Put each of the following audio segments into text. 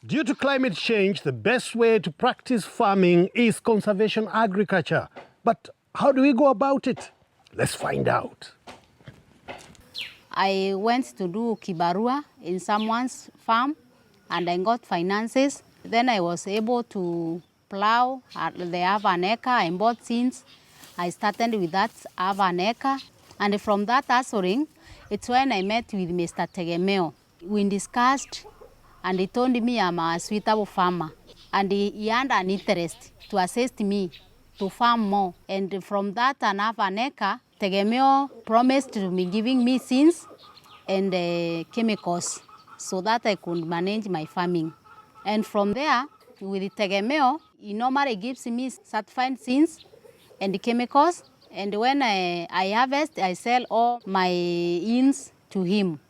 Due to climate change, the best way to practice farming is conservation agriculture. But how do we go about it? Let's find out. I went to do kibarua in someone's farm and I got finances. Then I was able to plow. They have an acre. I bought seeds. I started with that half an acre. And from that assuring, it's when I met with Mr. Tegemeo. We discussed and he told me I'm a suitable farmer. And he had an interest to assist me to farm more. And from that and half an acre, Tegemeo promised to be giving me seeds and chemicals so that I could manage my farming. And from there, with Tegemeo, he normally gives me certified seeds and chemicals. And when I harvest, I sell all my ins to him.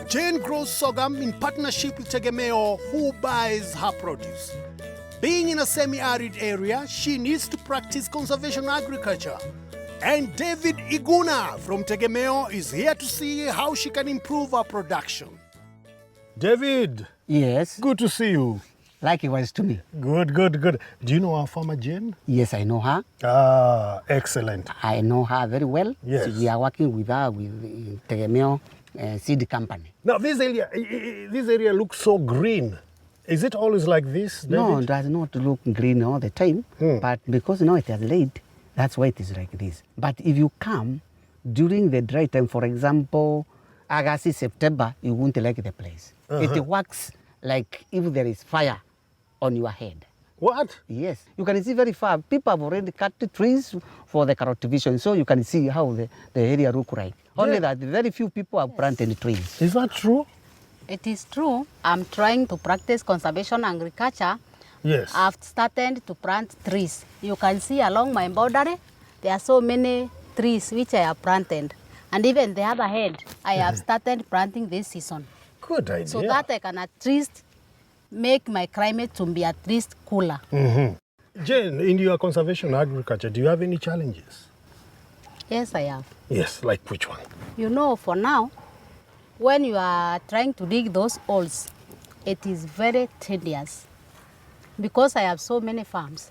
Jane grows sorghum in partnership with Tegemeo, who buys her produce. Being in a semi-arid area, she needs to practice conservation agriculture. And David Iguna from Tegemeo is here to see how she can improve her production. David. Yes. Good to see you. Likewise to me. Good. Do you know our farmer Jane? Yes, I know her. Ah, excellent. I know her very well. Yes. So we are working with her with Tegemeo seed company. Now, this area looks so green. Is it always like this, David? No, it does not look green all the time. But because now it has laid, that's why it is like this. But if you come during the dry time, for example, August, September, you won't like the place. It works like if there is fire on your head. What? Yes. You can see very far. People have already cut the trees for the cultivation, so you can see how the area look like. Only that very few people have planted trees. Is that true? It is true. I'm trying to practice conservation agriculture. Yes. I've started to plant trees. You can see along my boundary, there are so many trees which I have planted. And even the other head, I have started planting this season. Good idea. So that I can at least make my climate to be at least cooler. Jane, in your conservation agriculture, do you have any challenges? Yes, I have. Yes, like which one? You know, for now, when you are trying to dig those holes, it is very tedious because I have so many farms.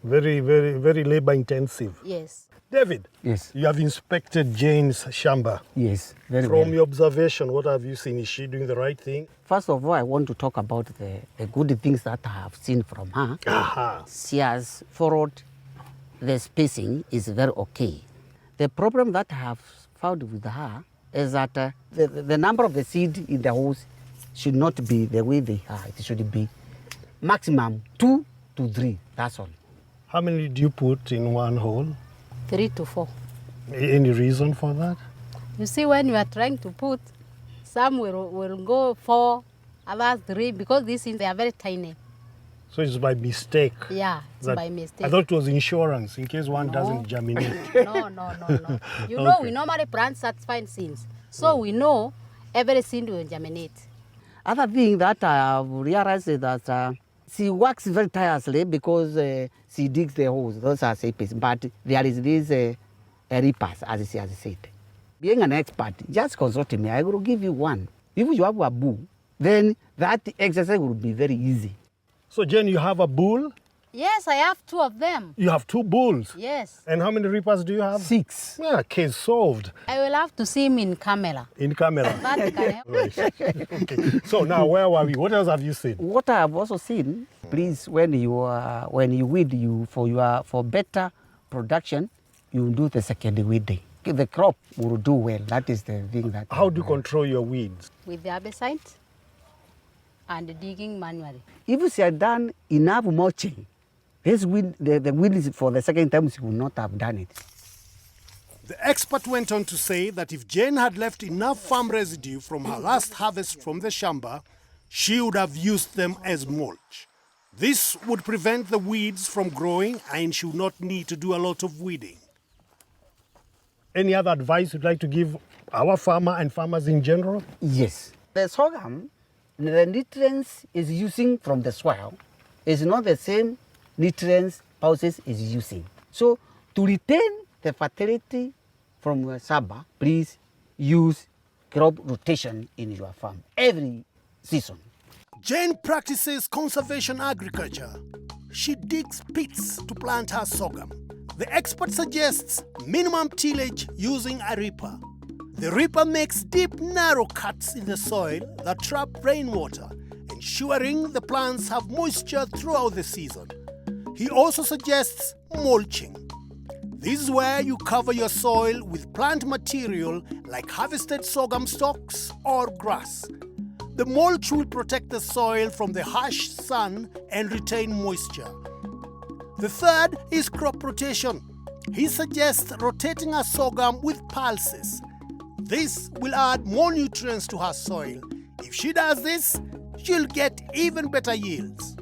Very labor intensive. Yes. David, Yes. you have inspected Jane's shamba. Yes, very From well. your observation, what have you seen? Is she doing the right thing? First of all, I want to talk about the good things that I have seen from her. Aha. She has followed the spacing is very okay. The problem that I have found with her is that the number of the seed in the holes should not be the way they are. It should be maximum 2 to 3, that's all. How many do you put in one hole? 3 to 4. Any reason for that? You see, when you are trying to put, some will go 4, others 3, because these things, they are very tiny. So it's by mistake? Yeah, it's by mistake. I thought it was insurance in case one doesn't germinate. No. You know, we normally plant certified seeds. So we know every seed will germinate. Other thing that I have realized is that she works very tirelessly because she digs the holes. Those are shapes. But there is this reapers, as she has said. Being an expert, just consult me. I will give you one. If you have a bull, then that exercise will be very easy. So, Jane, you have a bull? Yes, I have 2 of them. You have 2 bulls? Yes. And how many reapers do you have? 6. Yeah, case solved. I will have to see him in camera. In camera. That can help. Right. Okay. So now, where were we? What else have you seen? What I have also seen, please, when you weed for better production, you do the second weeding. The crop will do well. That is the thing that. How do you control your weeds? With the herbicide and digging manually. If she had done enough mulching, the weed for the second time she would not have done it. The expert went on to say that if Jane had left enough farm residue from her last harvest from the shamba, she would have used them as mulch. This would prevent the weeds from growing and she would not need to do a lot of weeding. Any other advice you'd like to give our farmer and farmers in general? Yes. The sorghum, the nutrients is using from the soil is not the same nutrients houses is using. So to retain the fertility from your Shamba, please use crop rotation in your farm every season. Jane practices conservation agriculture. She digs pits to plant her sorghum. The expert suggests minimum tillage using a ripper. The ripper makes deep, narrow cuts in the soil that trap rainwater, ensuring the plants have moisture throughout the season. He also suggests mulching. This is where you cover your soil with plant material like harvested sorghum stalks or grass. The mulch will protect the soil from the harsh sun and retain moisture. The third is crop rotation. He suggests rotating her sorghum with pulses. This will add more nutrients to her soil. If she does this, she'll get even better yields.